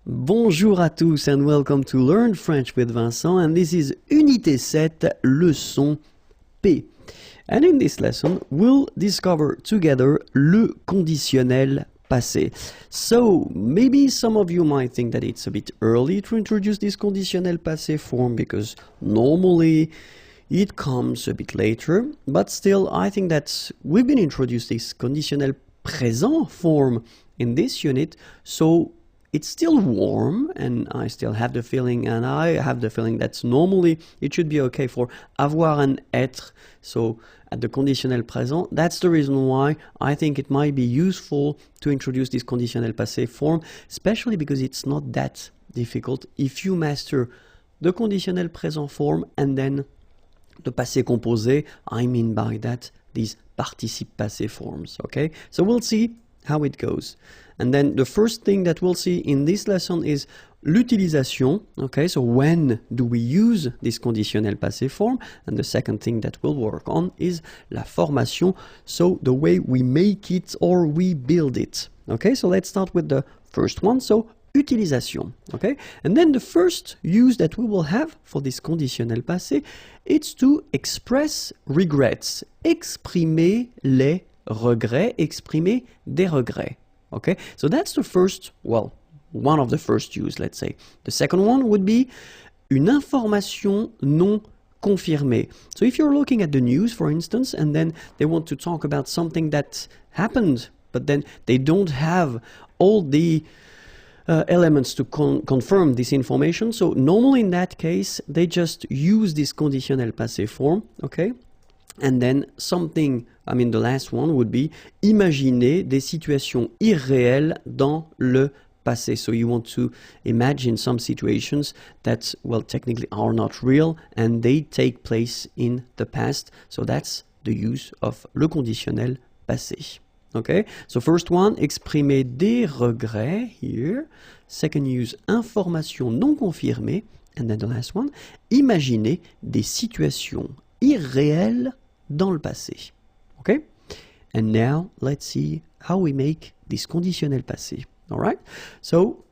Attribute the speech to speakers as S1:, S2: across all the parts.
S1: Bonjour à tous and welcome to Learn French with Vincent, and this is Unité 7, leçon P. And in this lesson, we'll discover together le conditionnel passé. So, maybe some of you might think that it's a bit early to introduce this conditionnel passé form because normally it comes a bit later, but still I think that we've been introduced this conditionnel présent form in this unit, so it's still warm, and I still have the feeling, and I have the feeling that normally it should be okay for avoir and être, so at the conditionnel présent. That's the reason why I think it might be useful to introduce this conditionnel passé form, especially because it's not that difficult if you master the conditionnel présent form and then the passé composé. I mean by that these participe passé forms, okay? So we'll see how it goes. And then the first thing that we'll see in this lesson is l'utilisation, okay? So when do we use this conditionnel passé form? And the second thing that we'll work on is la formation, so the way we make it or we build it, okay? So let's start with the first one, so utilisation, okay? And then the first use that we will have for this conditionnel passé, it's to express regrets, exprimer les regrets, exprimer des regrets. Okay, so that's the first, well, one of the first use, let's say. The second one would be une information non confirmée. So if you're looking at the news, for instance, and then they want to talk about something that happened, but then they don't have all the elements to confirm this information. So normally in that case, they just use this conditionnel passé form, okay? And then something, I mean the last one would be imaginer des situations irréelles dans le passé. So you want to imagine some situations that, well, technically are not real and they take place in the past. So that's the use of le conditionnel passé. Okay, so first one, exprimer des regrets here. Second use, information non confirmée. And then the last one, imaginer des situations irréelles dans le passé. Okay? And now let's see how we make this conditionnel passé. All right? So,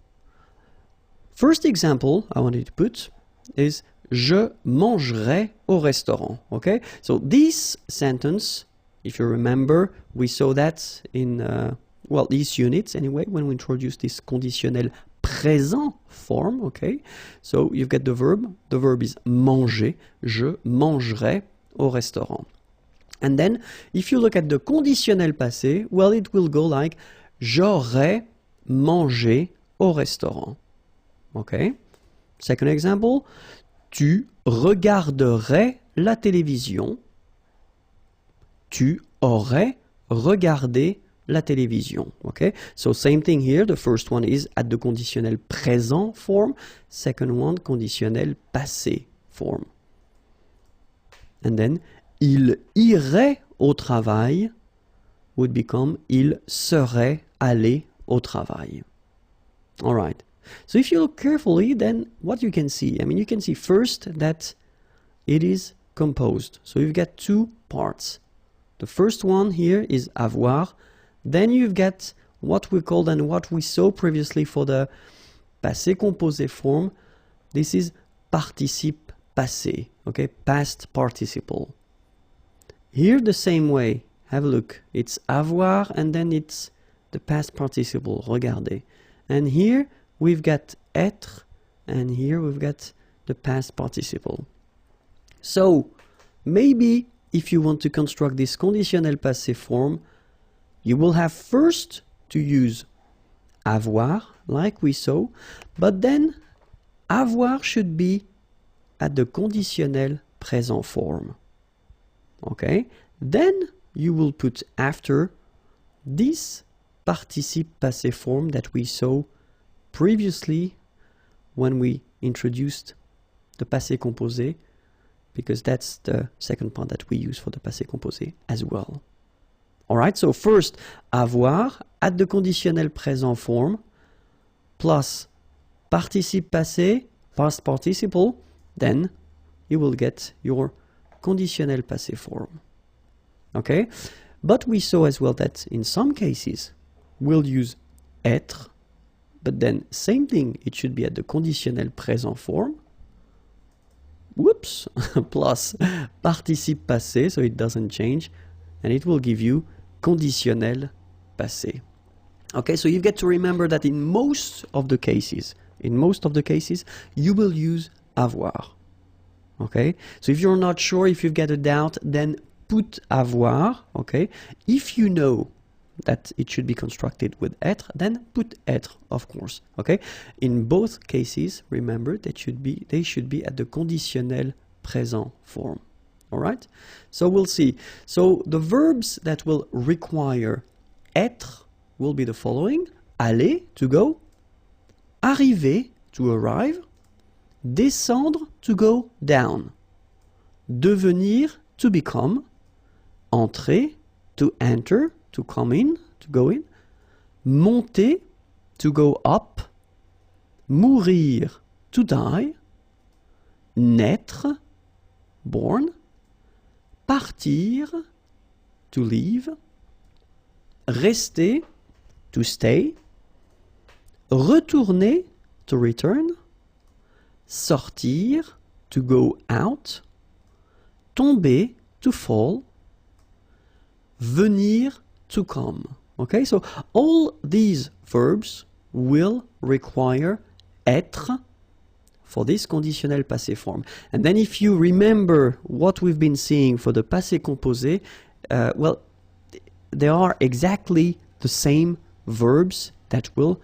S1: first example I wanted to put is je mangerai au restaurant. Okay? So this sentence, if you remember, we saw that in, well, these units anyway, when we introduced this conditionnel présent form. Okay? So you've got the verb is manger, je mangerai au restaurant. And then, if you look at the conditionnel passé, well, it will go like j'aurais mangé au restaurant. Okay? Second example, tu regarderais la télévision. Tu aurais regardé la télévision. Okay? So same thing here. The first one is at the conditionnel présent form. Second one, conditionnel passé form. And then, il irait au travail would become il serait allé au travail. All right. So if you look carefully, then what you can see, I mean, you can see first that it is composed. So you've got two parts. The first one here is avoir. Then you've got what we called and what we saw previously for the passé composé form. This is participe passé, okay, past participle. Here the same way, have a look, it's avoir and then it's the past participle, regardez. And here we've got être and here we've got the past participle. So maybe if you want to construct this conditionnel passé form, you will have first to use avoir like we saw, but then avoir should be at the conditionnel présent form. Okay, then you will put after this participe passé form that we saw previously when we introduced the passé composé, because that's the second part that we use for the passé composé as well. Alright, so first avoir at the conditionnel présent form plus participe passé, past participle, then you will get your conditionnel passé form. Okay? But we saw as well that in some cases we'll use être but then same thing, it should be at the conditionnel présent form. Whoops, plus participe passé, so it doesn't change, and it will give you conditionnel passé. Okay, so you get to remember that in most of the cases, you will use avoir. Okay, so if you're not sure, if you've got a doubt, then put avoir. Okay, if you know that it should be constructed with être, then put être, of course. Okay, in both cases, remember that they should be at the conditionnel présent form. All right, so we'll see. So the verbs that will require être will be the following: aller, to go; arriver, to arrive; descendre, to go down; devenir, to become; entrer, to enter, to come in, to go in; monter, to go up; mourir, to die; naître, born; partir, to leave; rester, to stay; retourner, to return; sortir, to go out; tomber, to fall; venir, to come. Okay, so all these verbs will require être for this conditionnel passé form. And then if you remember what we've been seeing for the passé composé, well, they are exactly the same verbs that will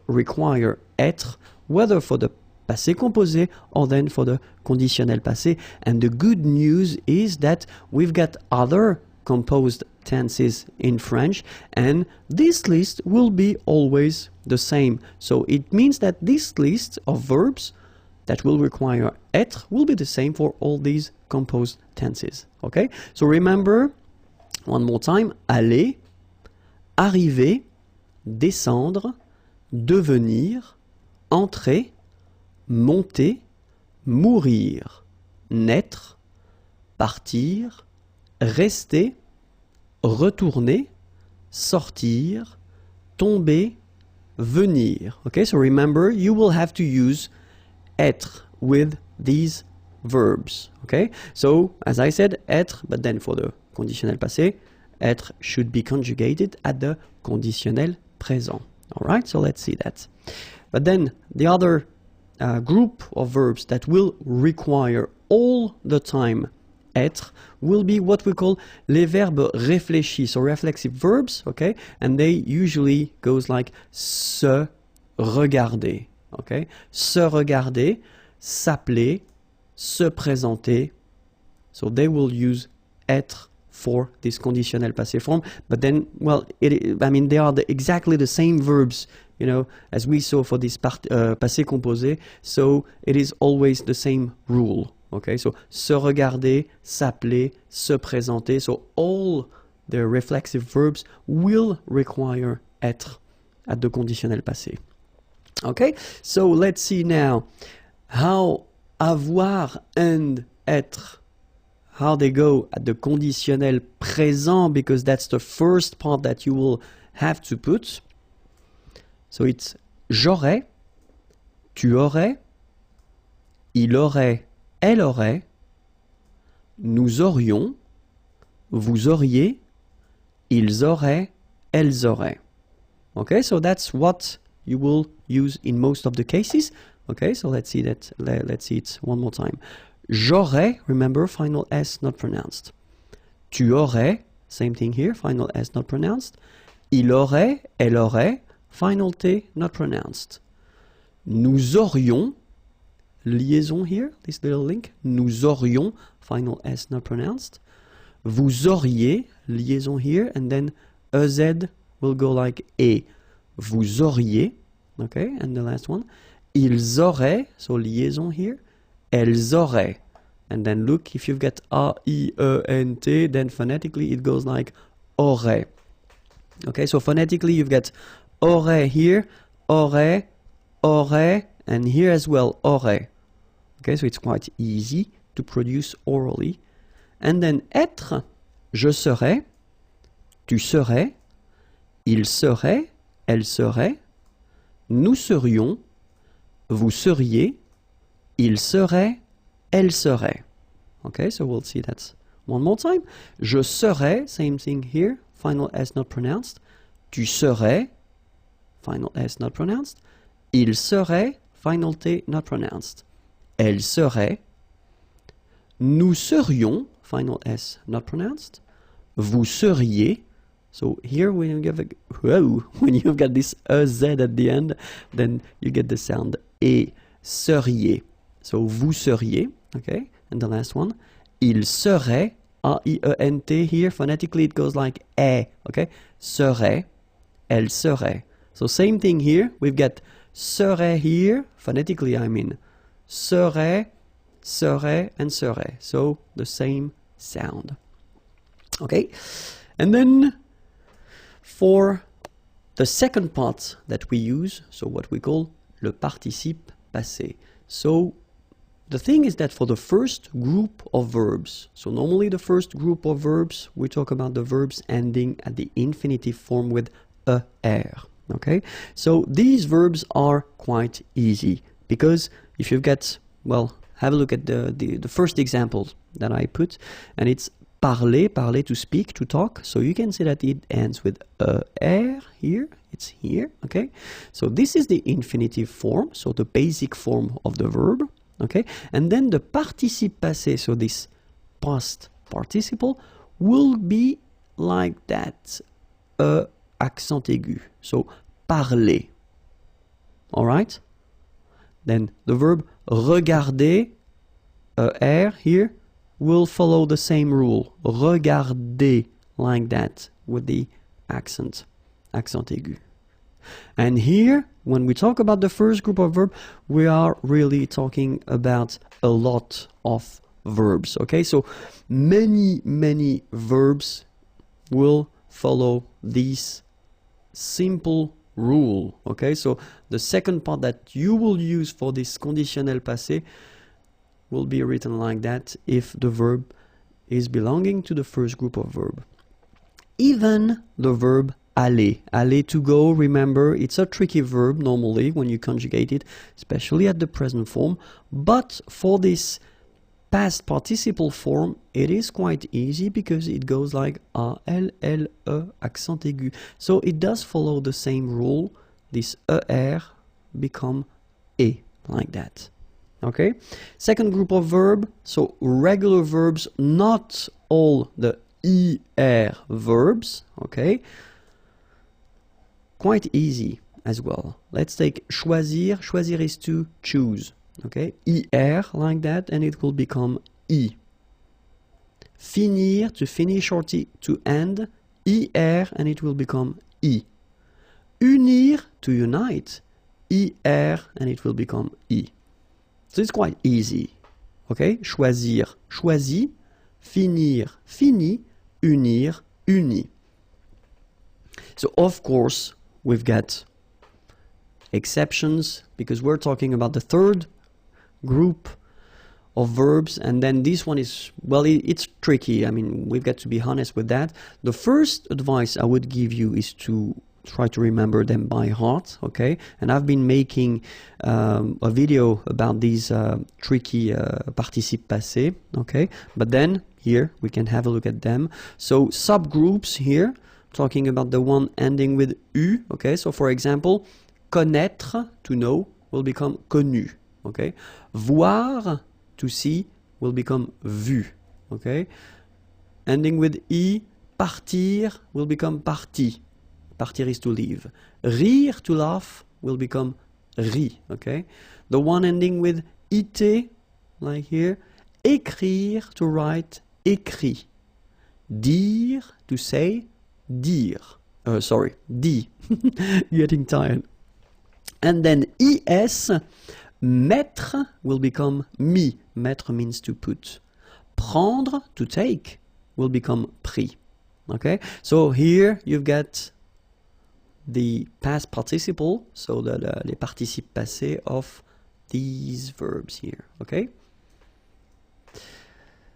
S1: require être, whether for the passé composé or then for the conditionnel passé. And the good news is that we've got other composed tenses in French, and this list will be always the same. So it means that this list of verbs that will require être will be the same for all these composed tenses. Okay? So remember, one more time: aller, arriver, descendre, devenir, entrer, monter, mourir, naître, partir, rester, retourner, sortir, tomber, venir. Okay, so remember, you will have to use être with these verbs. Okay, so as I said, être, but then for the conditionnel passé, être should be conjugated at the conditionnel présent. All right, so let's see that. But then the other group of verbs that will require all the time être will be what we call les verbes réfléchis, so reflexive verbs, okay, and they usually goes like se regarder, okay, se regarder, s'appeler, se présenter, so they will use être for this conditionnel passé form, but then, well, I mean, they are exactly the same verbs, you know, as we saw for this passé composé, so it is always the same rule. Okay, so se regarder, s'appeler, se présenter. So all the reflexive verbs will require être at the conditionnel passé. Okay, so let's see now how avoir and être, how they go at the conditionnel présent, because that's the first part that you will have to put. So it's j'aurais, tu aurais, il aurait, elle aurait, nous aurions, vous auriez, ils auraient, elles auraient. Okay, so that's what you will use in most of the cases. Okay, so let's see that. Let's see it one more time. J'aurais, remember, final S not pronounced. Tu aurais, same thing here, final S not pronounced. Il aurait, elle aurait, final T not pronounced. Nous aurions, liaison here, this little link. Nous aurions, final S not pronounced. Vous auriez, liaison here, and then EZ will go like E. Vous auriez, okay, and the last one. Ils auraient, so liaison here. Elles auraient. And then look, if you've got A-I-E-N-T, then phonetically it goes like aurait. Okay, so phonetically you've got aurait here, aurait, aurait, and here as well, aurait. Okay, so it's quite easy to produce orally. And then être, je serais, tu serais, il serait, elle serait, nous serions, vous seriez, il serait, elle serait. Okay, so we'll see that one more time. Je serais, same thing here, final S not pronounced. Tu serais, final S not pronounced. Il serait, final T not pronounced. Elle serait. Nous serions, final S not pronounced. Vous seriez. So here when you've got this Z at the end, then you get the sound et seriez. So vous seriez, okay? And the last one, il serait, A-I-E-N-T here, phonetically it goes like eh, okay? Serait, elle serait. So same thing here, we've got serait here, phonetically I mean, serait, serait, and serait. So the same sound. Okay? And then for the second part that we use, so what we call le participe passé. So the thing is that for the first group of verbs, so normally the first group of verbs, we talk about the verbs ending at the infinitive form with er. Okay? So these verbs are quite easy because if you've got, well, have a look at the first example that I put, and it's parler, parler to speak, to talk. So you can see that it ends with er here. It's here, okay? So this is the infinitive form, so the basic form of the verb, okay? And then the participe passé, so this past participle, will be like that, accent aigu. So parler, all right? Then the verb regarder, er here, will follow the same rule. Regarder, like that, with the accent aigu. And here, when we talk about the first group of verbs, we are really talking about a lot of verbs, okay? So many verbs will follow this simple rule, okay? So the second part that you will use for this conditionnel passé will be written like that if the verb is belonging to the first group of verb. Even the verb aller, aller to go, remember, it's a tricky verb normally when you conjugate it, especially at the present form, but for this past participle form, it is quite easy because it goes like A, L, L, E, accent aigu. So it does follow the same rule, this ER become E, like that. Okay, second group of verb, so regular verbs, not all the ER verbs, okay, quite easy as well. Let's take choisir, choisir is to choose, okay, ER like that, and it will become I. Finir, to finish or to end, ER, and it will become I. Unir, to unite, ER, and it will become I. So it's quite easy, okay? Choisir, choisi, finir, fini, unir, uni. So of course, we've got exceptions because we're talking about the third group of verbs, and then this one is, well, it's tricky. I mean, we've got to be honest with that. The first advice I would give you is to try to remember them by heart, okay? And I've been making a video about these tricky participe passé, okay? But then here we can have a look at them. So subgroups here, talking about the one ending with U, okay? So for example, connaître, to know, will become connu, okay? Voir, to see, will become vu, okay? Ending with I, partir, will become parti. Partir is to leave. Rire, to laugh, will become ri, okay? The one ending with ite, like here. Écrire, to write, écrit. Dire, to say, dire. Dit. Getting tired. And then es, mettre, will become mis. Mettre means to put. Prendre, to take, will become pris. Okay? So here you've got the past participle, so les participes passés of these verbs here, okay?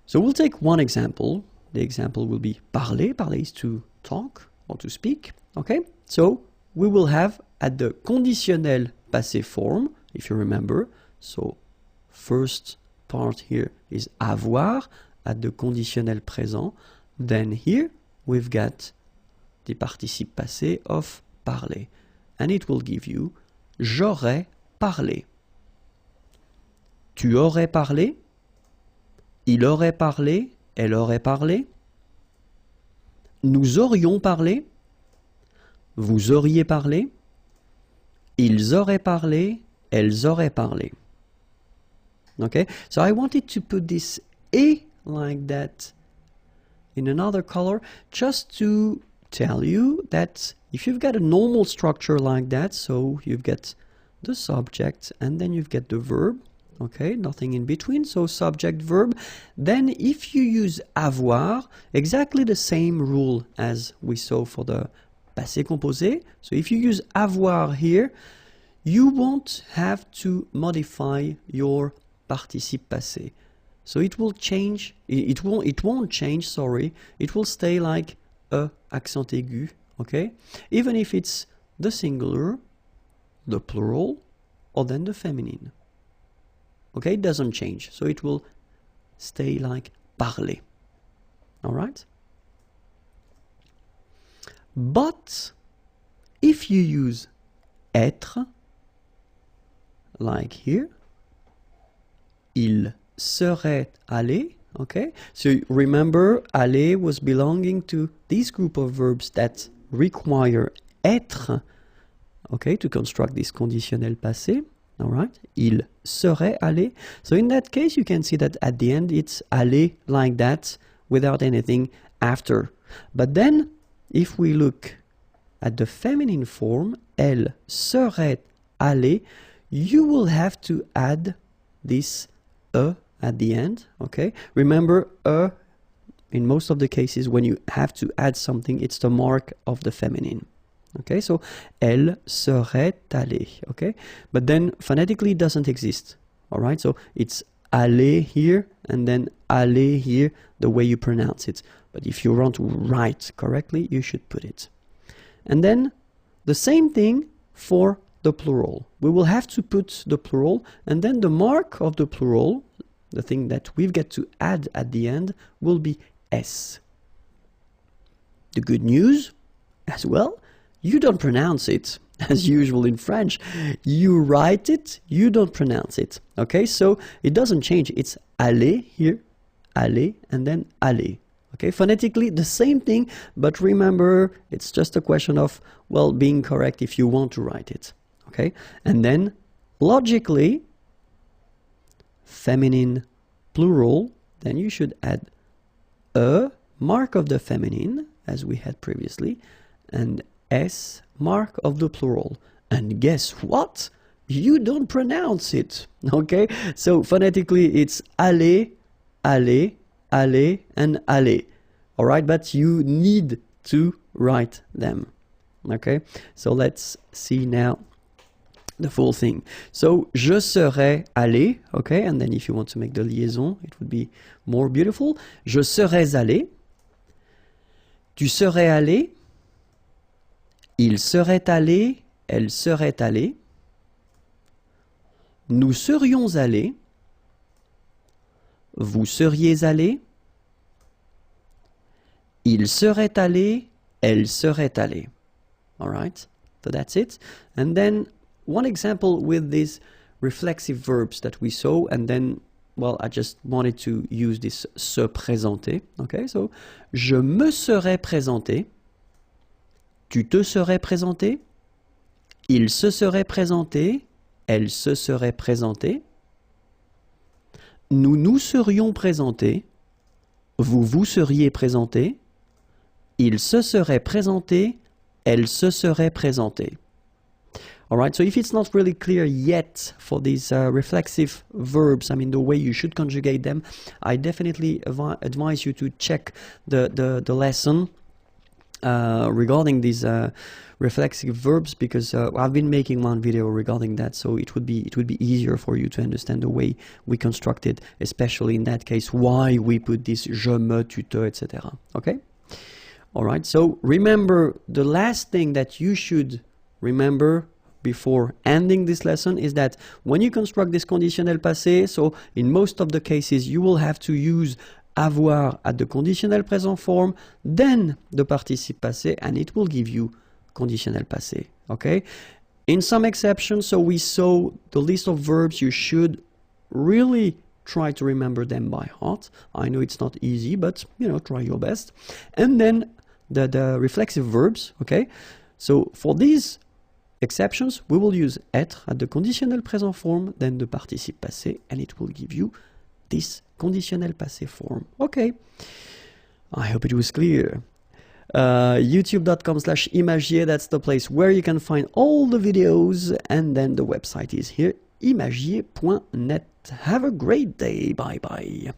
S1: So we'll take one example. The example will be parler. Parler is to talk or to speak, okay? So we will have at the conditionnel passé form, if you remember. So first part here is avoir at the conditionnel présent. Then here we've got the participe passé of parler. And it will give you j'aurais parlé. Tu aurais parlé. Il aurait parlé. Elle aurait parlé. Nous aurions parlé. Vous auriez parlé. Ils auraient parlé. Elles auraient parlé. Okay, so I wanted to put this A like that in another color just to tell you that if you've got a normal structure like that, so you've got the subject and then you've got the verb, okay, nothing in between, so subject, verb, then if you use avoir, exactly the same rule as we saw for the passé composé, so if you use avoir here, you won't have to modify your participe passé. So it will change, it won't change, sorry, it will stay like a accent aigu, okay? Even if it's the singular, the plural, or then the feminine. Okay, it doesn't change, so it will stay like parler. Alright? But if you use être, like here, il serait allé, okay? So remember, aller was belonging to this group of verbs that require être, okay, to construct this conditionnel passé, all right? Il serait allé. So in that case, you can see that at the end, it's allé like that without anything after. But then, if we look at the feminine form, elle serait allée, you will have to add this at the end, okay? Remember, in most of the cases, when you have to add something, it's the mark of the feminine. Okay, so elle serait allée, okay? But then phonetically it doesn't exist, all right? So it's aller here and then aller here, the way you pronounce it. But if you want to write correctly, you should put it. And then the same thing for the plural. We will have to put the plural, and then the mark of the plural, the thing that we've got to add at the end, will be S. The good news, as well, you don't pronounce it as usual in French. You write it, you don't pronounce it. Okay, so it doesn't change. It's aller here, aller, and then aller. Okay, phonetically the same thing, but remember, it's just a question of, well, being correct if you want to write it. Okay, and then logically, feminine plural, then you should add a mark of the feminine, as we had previously, and S mark of the plural. And guess what? You don't pronounce it. Okay, so phonetically it's aller, aller, aller, and aller. All right, but you need to write them. Okay, so let's see now the full thing. So, je serais allé, okay, and then if you want to make the liaison, it would be more beautiful. Je serais allé. Tu serais allé. Il serait allé. Elle serait allée. Nous serions allés. Vous seriez allé. Il serait allé. Elle serait allée. All right, so that's it. And then one example with these reflexive verbs that we saw, and then, well, I just wanted to use this se présenter. Okay, so je me serais présenté. Tu te serais présenté. Il se serait présenté. Elle se serait présentée. Nous nous serions présentés. Vous vous seriez présenté. Il se serait présenté. Elle se serait présentée. All right, so if it's not really clear yet for these reflexive verbs, I mean the way you should conjugate them, I definitely advise you to check the lesson regarding these reflexive verbs, because I've been making one video regarding that, so it would be easier for you to understand the way we construct it, especially in that case why we put this je me, tu te, etc. Okay? All right, so remember the last thing that you should remember before ending this lesson is that when you construct this conditionnel passé, so in most of the cases you will have to use avoir at the conditional present form, then the participe passé, and it will give you conditional passé. Okay? In some exceptions, so we saw the list of verbs, you should really try to remember them by heart. I know it's not easy, but you know, try your best. And then the reflexive verbs, okay? So for these exceptions, we will use être at the conditional present form, then the participe passé, and it will give you this conditional passé form. Okay, I hope it was clear. YouTube.com/imagier, that's the place where you can find all the videos, and then the website is here, imagier.net. Have a great day. Bye bye.